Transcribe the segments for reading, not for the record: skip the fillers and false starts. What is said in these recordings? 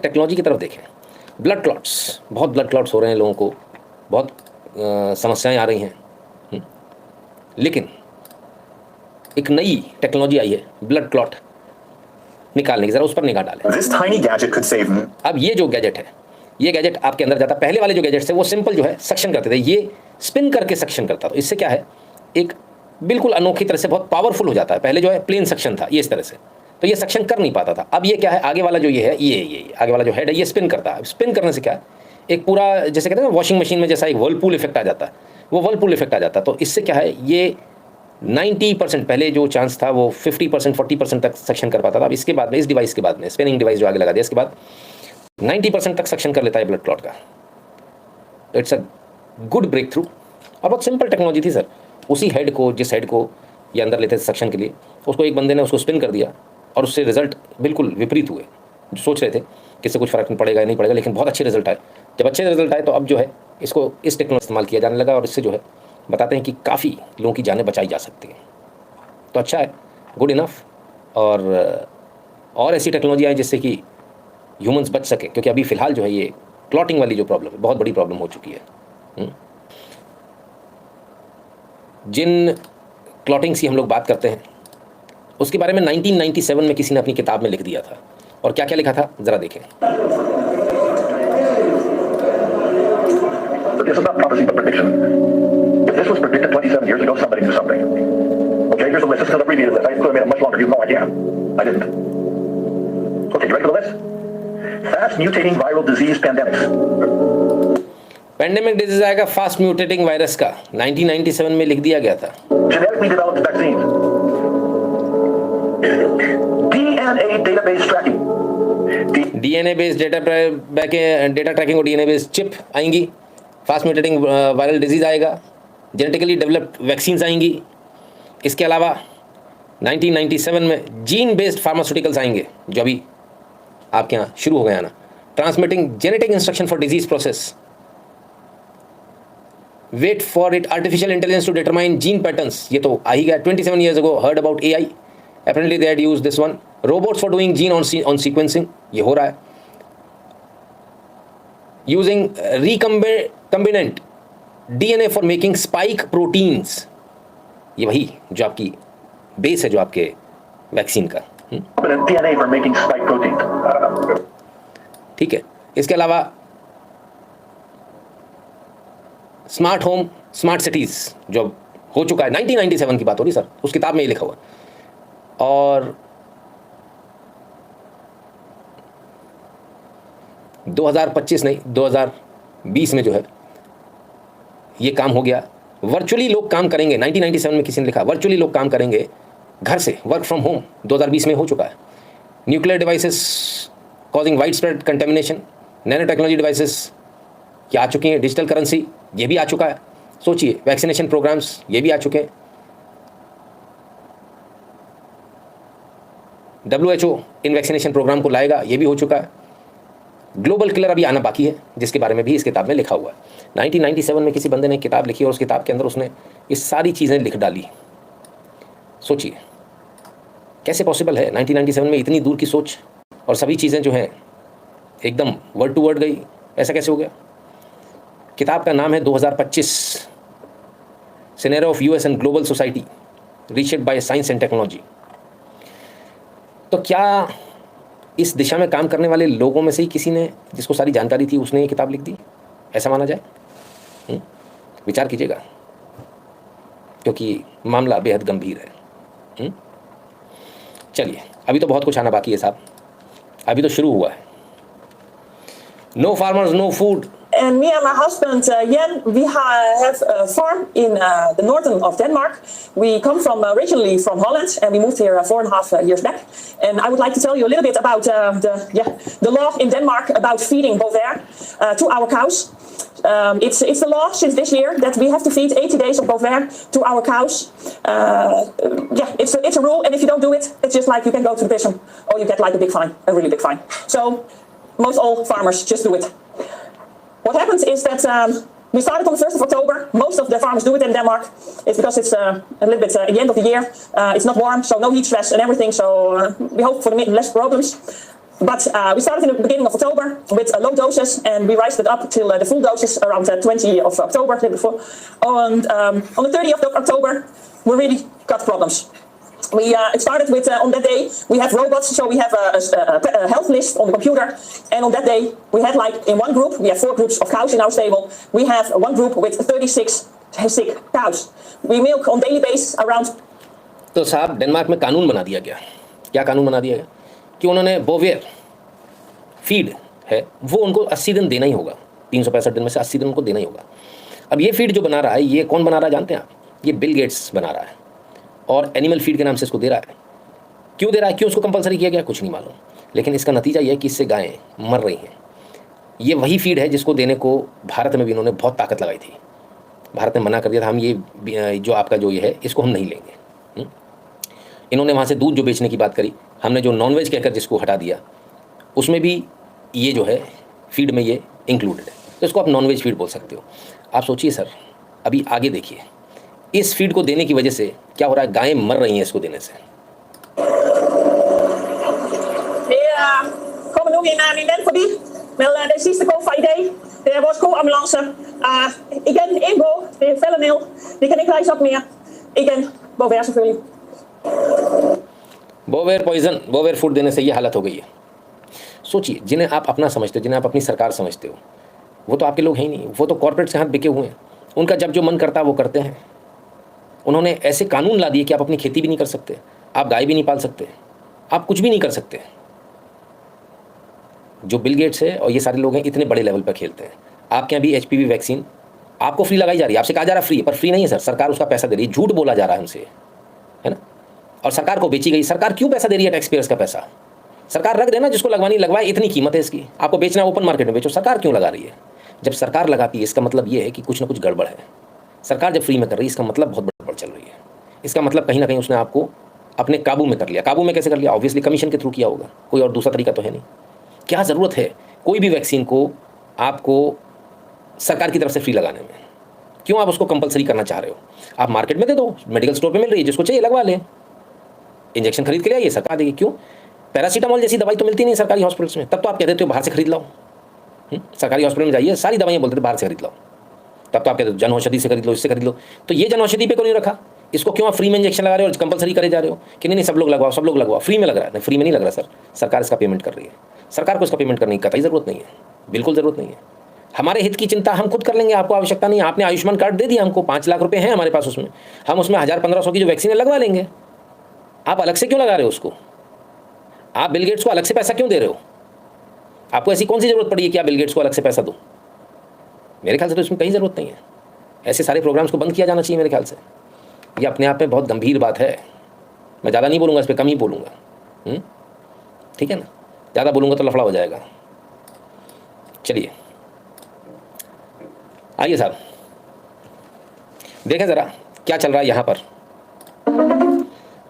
Technology की तरफ देखें, ब्लड क्लॉट्स, बहुत ब्लड क्लॉट्स हो रहे हैं लोगों को, बहुत समस्याएं आ रही हैं। लेकिन एक नई टेक्नोलॉजी आई है ब्लड क्लॉट निकालने की, जरा उस पर निगाह डालें। अब ये जो गैजेट है, ये गैजेट आपके अंदर जाता, पहले वाले जो गैजेट थे वो सिंपल जो है सक्शन करते थे, ये स्पिन करके सक्शन करता। तो इससे क्या है, एक बिल्कुल अनोखी तरह से बहुत पावरफुल हो जाता है। पहले जो है प्लेन सक्शन था ये इस तरह से, तो ये सक्शन कर नहीं पाता था। अब ये क्या है, आगे वाला जो ये है, ये आगे वाला जो हेड है ये स्पिन करता है। स्पिन करने से क्या है, एक पूरा जैसे कहते हैं ना वॉशिंग मशीन में जैसा एक वर्लपूल इफेक्ट आ जाता है, वो वर्लपूल इफेक्ट आ जाता है। तो इससे क्या है, ये 90% पहले जो चांस था वो 50% 40% तक सक्शन कर पाता था। अब इसके बाद में, इस डिवाइस के बाद में, स्पिनिंग डिवाइस जो आगे लगा दिया, इसके बाद 90% तक सक्शन कर लेता है ब्लड क्लॉट का। It's a good breakthrough. और बहुत सिंपल टेक्नोलॉजी थी सर। उसी हेड को, जिस हेड को ये अंदर लेते थे सक्शन के लिए, उसको एक बंदे ने उसको स्पिन कर दिया और उससे रिजल्ट बिल्कुल विपरीत हुए। सोच रहे थे कि इससे कुछ फर्क नहीं पड़ेगा, नहीं पड़ेगा, लेकिन बहुत अच्छे रिजल्ट आए। जब अच्छे रिजल्ट आए तो अब जो है इसको, इस टेक्नोलॉजी इस्तेमाल किया जाने लगा और इससे जो है बताते हैं कि काफ़ी लोगों की जानें बचाई जा सकती हैं। तो अच्छा है, गुड इनफ। और ऐसी टेक्नोलॉजी आई जिससे कि ह्यूमंस बच सके, क्योंकि अभी फ़िलहाल जो है ये क्लॉटिंग वाली जो प्रॉब्लम है बहुत बड़ी प्रॉब्लम हो चुकी है। जिन क्लॉटिंग्स की हम लोग बात करते हैं उसके बारे में 1997 में किसी ने अपनी किताब में लिख दिया था। और क्या क्या लिखा था ज़रा देखें। This is not prophecy but prediction. If this was predicted 27 years ago, somebody knew something. Okay, here's the list. This is an abbreviated list. I could have made it much longer. You have no idea. I didn't. Okay, you ready for the list? Fast mutating viral disease pandemics. Pandemic disease आएगा fast mutating virus का, 1997 में लिख दिया गया था। Genetically developed vaccines. DNA database tracking. DNA based data tracking और DNA based chip आएंगी। Fast mutating viral disease आएगा। जेनेटिकली डेवलप्ड वैक्सीन्स आएंगी। इसके अलावा 1997 में जीन बेस्ड फार्मास्यूटिकल्स आएंगे, जो अभी आपके यहाँ शुरू हो गए आना। Transmitting genetic instruction for disease process. Wait for it, artificial intelligence to determine gene patterns, ये तो आ ही गया। 27 years ago heard about AI, apparently they had used this one. Robots for doing gene on sequencing, ये हो रहा है। Using recombinant DNA for making spike proteins, ये वही जो आपकी बेस है जो आपके वैक्सीन का। DNA for making spike proteins. ठीक है। इसके अलावा स्मार्ट होम स्मार्ट सिटीज जो हो चुका है, 1997 की बात हो रही सर, उस किताब में ये लिखा हुआ। और 2025 नहीं 2020 में जो है ये काम हो गया। वर्चुअली लोग काम करेंगे, 1997 में किसी ने लिखा वर्चुअली लोग काम करेंगे घर से, वर्क फ्रॉम होम, 2020 में हो चुका है। Nuclear devices causing wide spread contamination, nano technology devices ये आ चुकी हैं। डिजिटल करेंसी ये भी आ चुका है। सोचिए, वैक्सीनेशन प्रोग्राम्स ये भी आ चुके हैं। WHO इन वैक्सीनेशन प्रोग्राम को लाएगा, ये भी हो चुका है। ग्लोबल किलर अभी आना बाकी है, जिसके बारे में भी इस किताब में लिखा हुआ है। 1997 में किसी बंदे ने किताब लिखी और उस किताब के अंदर उसने ये सारी चीज़ें लिख डाली। सोचिए कैसे पॉसिबल है 1997 में इतनी दूर की सोच, और सभी चीज़ें जो हैं एकदम वर्ड टू वर्ड गई, ऐसा कैसे हो गया। किताब का नाम है 2025 scenario of US and global society reshaped by science and technology. तो क्या इस दिशा में काम करने वाले लोगों में से ही किसी ने, जिसको सारी जानकारी थी, उसने ये किताब लिख दी, ऐसा माना जाए? विचार कीजिएगा, क्योंकि मामला बेहद गंभीर है। चलिए, अभी तो बहुत कुछ आना बाकी है साहब, अभी तो शुरू हुआ है। No farmers no food. And me and my husband, Jan, we have a farm in the northern of Denmark. We come from originally from Holland, and we moved here 4.5 years back. And I would like to tell you a little bit about the law in Denmark about feeding Bovaer to our cows. It's the law since this year that we have to feed 80 days of Bovaer to our cows. It's a rule, and if you don't do it, it's just like you can go to the prison or you get like a big fine, a really big fine. So most all farmers just do it. What happens is that we started on the 1st of October. Most of the farmers do it in Denmark. It's because it's a little bit at the end of the year. It's not warm, so no heat stress and everything. So we hope for the less problems. But we started in the beginning of October with low doses, and we raised it up till the full doses around 20 of October, the day before. And on the 30th of October, we really got problems. It started with, on that day, we have robots, so we have a health list on the computer. And on that day, we had like in one group, we have 4 groups of cows in our stable. We have one group with 36 sick cows. We milk on daily basis around. तो साहब Denmark में कानून बना दिया गया। क्या कानून बना दिया गया कि उन्होंने बोवेर फीड है वो उनको 80 दिन देना ही होगा, 365 दिन में से 80 दिन उनको देना ही होगा। अब ये फीड जो बना रहा है, ये कौन बना रहा है जानते हैं आप? ये बिल गेट्स बना रहा है और एनिमल फीड के नाम से इसको दे रहा है। क्यों दे रहा है, क्यों उसको कंपलसरी किया गया, कुछ नहीं मालूम, लेकिन इसका नतीजा ये है कि इससे गायें मर रही हैं। ये वही फीड है जिसको देने को भारत में भी इन्होंने बहुत ताकत लगाई थी। भारत ने मना कर दिया था, हम ये जो आपका जो ये है इसको हम नहीं लेंगे। इन्होंने वहाँ से दूध जो बेचने की बात करी, हमने जो नॉनवेज कहकर जिसको हटा दिया, उसमें भी ये जो है फीड में ये इंक्लूडेड है, तो इसको आप नॉनवेज फीड बोल सकते हो। आप सोचिए सर, अभी आगे देखिए, इस फीड को देने की वजह से क्या हो रहा है, गायें मर रही हैं इसको देने से। Komen nu in Nederland voorbij. Wel, de siste koolvijday. Er was koolambulance. Ik ben Ingo, de Velleneel. Die kan ik reis ook meer. Ik ben Bover selvfølgelig. Bover poison, Bover food देने से ये हालत हो गई है। सोचिए, जिन्हें आप अपना समझते हो, जिन्हें आप अपनी सरकार समझते हो, वो तो आपके लोग हैं ही नहीं, वो तो कॉर्पोरेट से हाथ बिके हुए हैं। उनका जब जो मन करता है वो करते हैं। उन्होंने ऐसे कानून ला दिए कि आप अपनी खेती भी नहीं कर सकते, आप गाय भी नहीं पाल सकते, आप कुछ भी नहीं कर सकते। जो बिल गेट्स है और ये सारे लोग हैं, इतने बड़े लेवल पर खेलते हैं। आपके यहाँ भी HPV वैक्सीन आपको फ्री लगाई जा रही है, आपसे कहा जा रहा है फ्री, पर फ्री नहीं है सर, सरकार उसका पैसा दे रही है। झूठ बोला जा रहा है हमसे, है ना, और सरकार को बेची गई। सरकार क्यों पैसा दे रही है, टैक्स पेयर्स का पैसा? सरकार रख देना, जिसको लगवानी लगवाए, इतनी कीमत है इसकी, आपको बेचना ओपन मार्केट में बेचो। सरकार क्यों लगा रही है? जब सरकार लगाती है इसका मतलब ये है कि कुछ ना कुछ गड़बड़ है। सरकार जब फ्री में कर रही है इसका मतलब बहुत गड़बड़ चल रही है। इसका मतलब कहीं ना कहीं उसने आपको अपने काबू में कर लिया। काबू में कैसे कर लिया? ऑब्वियसली कमीशन के थ्रू किया होगा, कोई और दूसरा तरीका तो है नहीं। क्या ज़रूरत है कोई भी वैक्सीन को आपको सरकार की तरफ से फ्री लगाने में? क्यों आप उसको कंपलसरी करना चाह रहे हो? आप मार्केट में दे दो, मेडिकल स्टोर पे मिल रही है, जिसको चाहिए लगवा ले, इंजेक्शन खरीद के लाइए, सरकार देगी। क्यों? पैरासीटामोल जैसी दवाई तो मिलती नहीं सरकारी हॉस्पिटल्स में, तब तो आप कह देते हो बाहर से खरीद लाओ। सरकारी हॉस्पिटल में जाइए, सारी दवाइयाँ बोलते थे बाहर से खरीद लाओ, तब तो आप कहते हो जन औषधि से खरीद लो, इससे खरीद लो। तो ये जन औषधि पे क्यों नहीं रखा? इसको क्यों आप फ्री में इंजेक्शन लगा रहे हो और कंपलसरी करे जा रहे हो कि नहीं सब लोग लगवाओ, सब लोग लगवाओ? फ्री में लग रहा है, फ्री में नहीं लग रहा सर, सरकार इसका पेमेंट कर रही है। सरकार को इसका पेमेंट करने की कतई ज़रूरत नहीं है, बिल्कुल ज़रूरत नहीं है। हमारे हित की चिंता हम खुद कर लेंगे, आपको आवश्यकता नहीं है। आपने आयुष्मान कार्ड दे दिया हमको, 5 लाख रुपए हैं हमारे पास, उसमें हम उसमें 1000-1500 की जो वैक्सीन है लगवा लेंगे। आप अलग से क्यों लगा रहे हो उसको? आप बिल गेट्स को अलग से पैसा क्यों दे रहे हो? आपको ऐसी कौन सी ज़रूरत पड़ी है कि आप बिल गेट्स को अलग से पैसा दो? मेरे ख्याल से तो इसमें कहीं ज़रूरत नहीं है। ऐसे सारे प्रोग्राम्स को बंद किया जाना चाहिए मेरे ख्याल से। ये अपने आप में बहुत गंभीर बात है। मैं ज़्यादा नहीं बोलूँगा इस पर, कम ही बोलूँगा, ठीक है ना? ज़्यादा बोलूँगा तो लफड़ा हो जाएगा। चलिए आइए साहब, देखें ज़रा क्या चल रहा है यहाँ पर।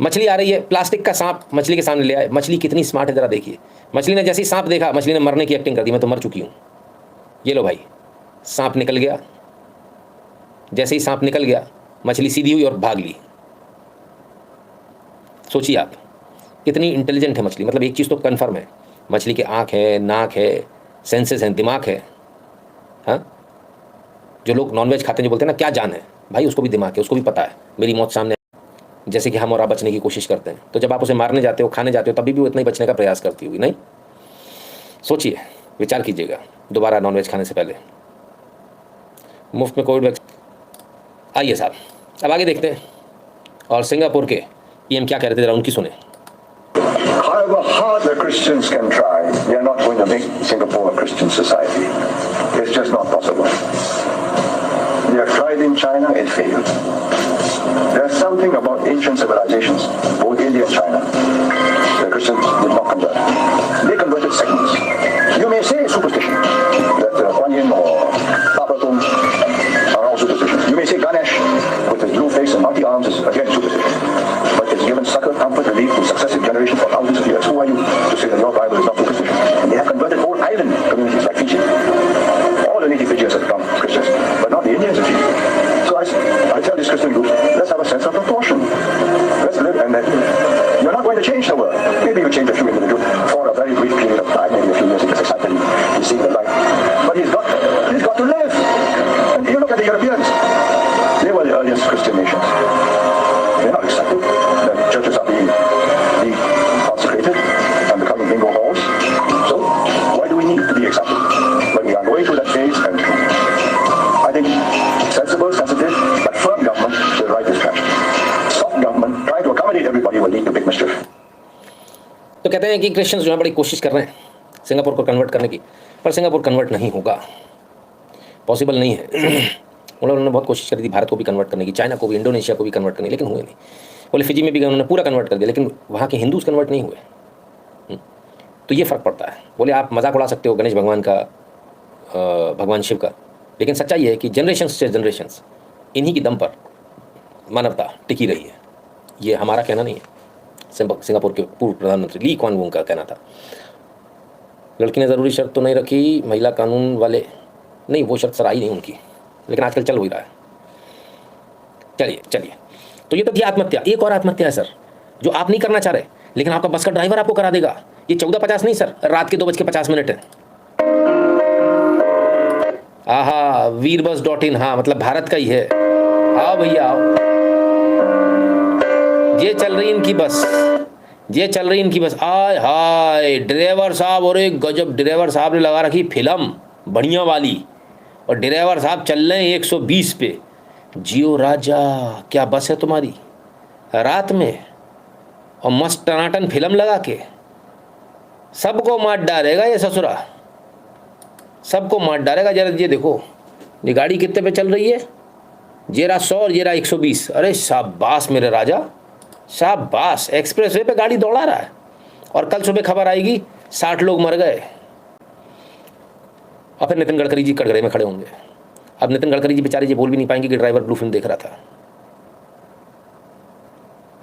मछली आ रही है, प्लास्टिक का सांप मछली के सामने ले आए। मछली कितनी स्मार्ट है ज़रा देखिए। मछली ने जैसे ही सांप देखा, मछली ने मरने की एक्टिंग कर दी, मैं तो मर चुकी हूँ। ये लो भाई, सांप निकल गया। जैसे ही सांप निकल गया, मछली सीधी हुई और भाग ली। सोचिए आप, कितनी इंटेलिजेंट है मछली। मतलब एक चीज़ तो कन्फर्म है, मछली के आँख है, नाक है, सेंसेस हैं, दिमाग है। हाँ, जो लोग नॉनवेज खाते हैं, जो बोलते हैं ना क्या जान है, भाई उसको भी दिमाग है, उसको भी पता है मेरी मौत सामने, जैसे कि हम और आप बचने की कोशिश करते हैं। तो जब आप उसे मारने जाते हो, खाने जाते हो, तभी भी वो इतना ही बचने का प्रयास करती होगी। नहीं, सोचिए, विचार कीजिएगा दोबारा नॉनवेज खाने से पहले। मुफ्त में कोविड वैक्सीन। आइए साहब, अब आगे देखते हैं और सिंगापुर के पीएम क्या कह रहे थे, जरा उनकी सुने। However hard the Christians can try, they are not going to make Singapore a Christian society. It's just not possible. They have tried in China, it failed. There's something about ancient civilizations, both India and China, the Christians did not convert. They converted segments. You may say superstition, that Kuan Yin or Papa Tung are all superstitions. You may say Ganesh with his blue face and mighty arms is again superstition. But it's given succor, comfort, relief to successive generations for thousands of years. Who are you to say that your Bible is not superstition? And they have converted whole island communities like Fiji. All the native Fijians have become Christians, but not the Indians of Fiji. So I tell this Christian group, let's have a sense of proportion. Let's live, and then you're not going to change the world. Maybe you change a few individuals for a very brief period of हैं कि Christians जो है बड़ी कोशिश कर रहे हैं Singapore को कन्वर्ट करने की, पर सिंगापुर कन्वर्ट नहीं होगा, पॉसिबल नहीं है। उन्होंने बहुत कोशिश करी थी भारत को भी कन्वर्ट करने की, चाइना को भी, इंडोनेशिया को भी कन्वर्ट करने की, लेकिन हुए नहीं। बोले फिजी में भी गए, उन्होंने पूरा कन्वर्ट कर दिया, लेकिन वहाँ के हिंदूज कन्वर्ट नहीं हुए। तो ये फ़र्क पड़ता है। बोले आप मजाक उड़ा सकते हो गणेश भगवान का, भगवान शिव का, लेकिन सच्चाई है कि जनरेशंस से जनरेशंस इन्हीं की दम पर मानवता टिकी रही है। ये हमारा कहना नहीं है, सिंगापुर के पूर्व प्रधानमंत्री ली क्वान वूंग का कहना था। लड़की ने ज़रूरी शर्त तो नहीं रखी, महिला कानून वाले नहीं, वो शर्त सर आई नहीं उनकी, लेकिन आजकल चल हो ही रहा है। चलिए चलिए, तो ये तो थी आत्महत्या। एक और आत्महत्या है सर, जो आप नहीं करना चाह रहे, लेकिन आपका बस का ड्राइवर आपको करा देगा। ये 14:50 नहीं सर, रात के 2:50 है। आहा, वीरबस.in, हाँ मतलब भारत का ही है। आओ भैया आओ, ये चल रही इनकी बस, ये चल रही इनकी बस। आय हाय ड्राइवर साहब, और एक गजब ड्राइवर साहब ने लगा रखी फिल्म बढ़िया वाली, और ड्राइवर साहब चल रहे हैं 120 पे। जियो राजा, क्या बस है तुम्हारी, रात में और मस्त टनाटन फिल्म लगा के सबको मार डालेगा ये ससुरा, सबको मार डालेगा। जरा ये देखो, ये गाड़ी कितने पे चल रही है, जेरा 100 और जेरा 120। अरे शाबाश मेरे राजा, शाबाश, एक्सप्रेस वे पे गाड़ी दौड़ा रहा है। और कल सुबह खबर आएगी 60 लोग मर गए, और फिर नितिन गडकरी जी कटघरे में खड़े होंगे। अब नितिन गडकरी जी बेचारे जी बोल भी नहीं पाएंगे कि ड्राइवर ब्लू फिल्म देख रहा था।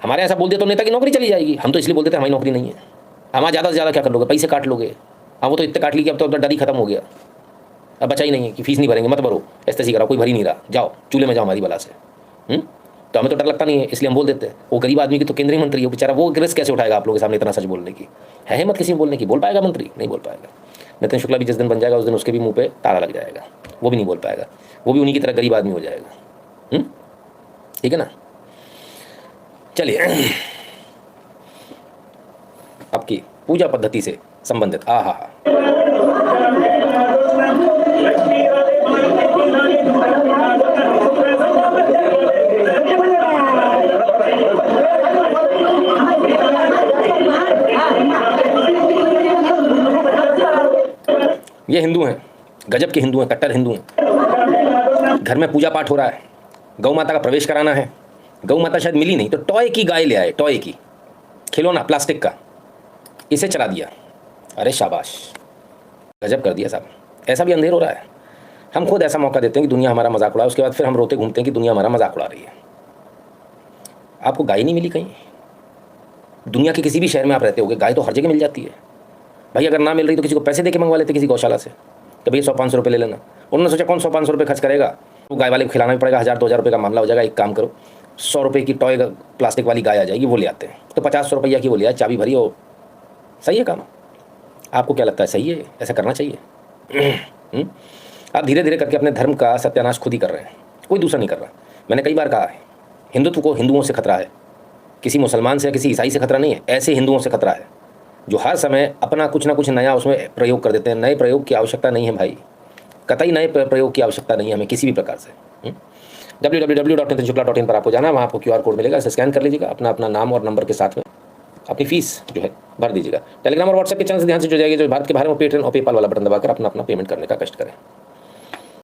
हमारे ऐसा बोल दिया तो नेता की नौकरी चली जाएगी। हम तो इसलिए बोल देते हमारी नौकरी नहीं है। हमारा ज़्यादा से ज़्यादा क्या कर लोगे, पैसे काट लोगे। हाँ वो तो इतने काट ली कि अब तो डर ही खत्म हो गया, अब बचा ही नहीं है कि फीस नहीं भरेंगे, मत भरो, ऐसे करा, कोई भर ही नहीं रहा, जाओ चूल्हे में जाओ हमारी बला से। तो हमें तो डर लगता नहीं है, इसलिए हम बोल देते हैं। वो गरीब आदमी की तो केंद्रीय मंत्री है बेचारा, वो रिस्क कैसे उठाएगा आप लोगों के सामने इतना सच बोलने की? है हिम्मत किसी में बोलने की? बोल पाएगा मंत्री? नहीं बोल पाएगा। नितिन शुक्ला भी जिस दिन बन जाएगा उस दिन उसके भी मुंह पे ताला लग जाएगा, वो भी नहीं बोल पाएगा, वो भी उन्हीं की तरह गरीब आदमी हो जाएगा। ठीक है ना? चलिए, आपकी पूजा पद्धति से संबंधित ये हिंदू हैं, गजब के हिंदू हैं, कट्टर हिंदू हैं। घर में पूजा पाठ हो रहा है, गौ माता का प्रवेश कराना है, गौ माता शायद मिली नहीं तो टॉय की गाय ले आए, टॉय की, खिलौना प्लास्टिक का, इसे चला दिया। अरे शाबाश, गजब कर दिया साहब। ऐसा भी अंधेर हो रहा है। हम खुद ऐसा मौका देते हैं कि दुनिया हमारा मजाक उड़ाए, उसके बाद फिर हम रोते घूमते हैं कि दुनिया हमारा मजाक उड़ा रही है। आपको गाय नहीं मिली कहीं? दुनिया के किसी भी शहर में आप रहते होगे, गाय तो हर जगह मिल जाती है भाई। अगर ना मिल रही तो किसी को पैसे दे के मंगवा लेते, किसी गौशाला से, तो भैया 100-500 रुपये ले लेना। उन्होंने सोचा कौन 100-500 रुपये खर्च करेगा, वो गाय वाले को खिलाना भी पड़ेगा, 1000-2000 रुपये का मामला हो जाएगा। एक काम करो, 100 रुपये की टॉय प्लास्टिक वाली गाय आ जाएगी, वो ले आते हैं, तो 50 रुपया की वो ले आए, चाबी भरी हो, सही है काम। आपको क्या लगता है सही है? ऐसा करना चाहिए? आप धीरे धीरे करके अपने धर्म का सत्यानाश खुद ही कर रहे हैं, कोई दूसरा नहीं कर रहा। मैंने कई बार कहा है, हिंदुत्व को हिंदुओं से खतरा है, किसी मुसलमान से या किसी ईसाई से खतरा नहीं है, ऐसे हिंदुओं से खतरा है जो हर समय अपना कुछ ना कुछ नया उसमें प्रयोग कर देते हैं। नए प्रयोग की आवश्यकता नहीं है भाई, कतई नए प्रयोग की आवश्यकता नहीं है हमें किसी भी प्रकार से। www.nitinshukla.in पर आपको जाना है, वहाँ आपको QR कोड मिलेगा, इसे स्कैन कर लीजिएगा, अपना नाम और नंबर के साथ में अपनी फीस जो है भर दीजिएगा। टेलीग्राम और व्हाट्सएप के चैनल से ध्यान से जुड़ जाएगी, जो भारत के बाहर में पेटीएम और पेपाल वाला बटन दबाकर अपना पेमेंट करने का कष्ट करें।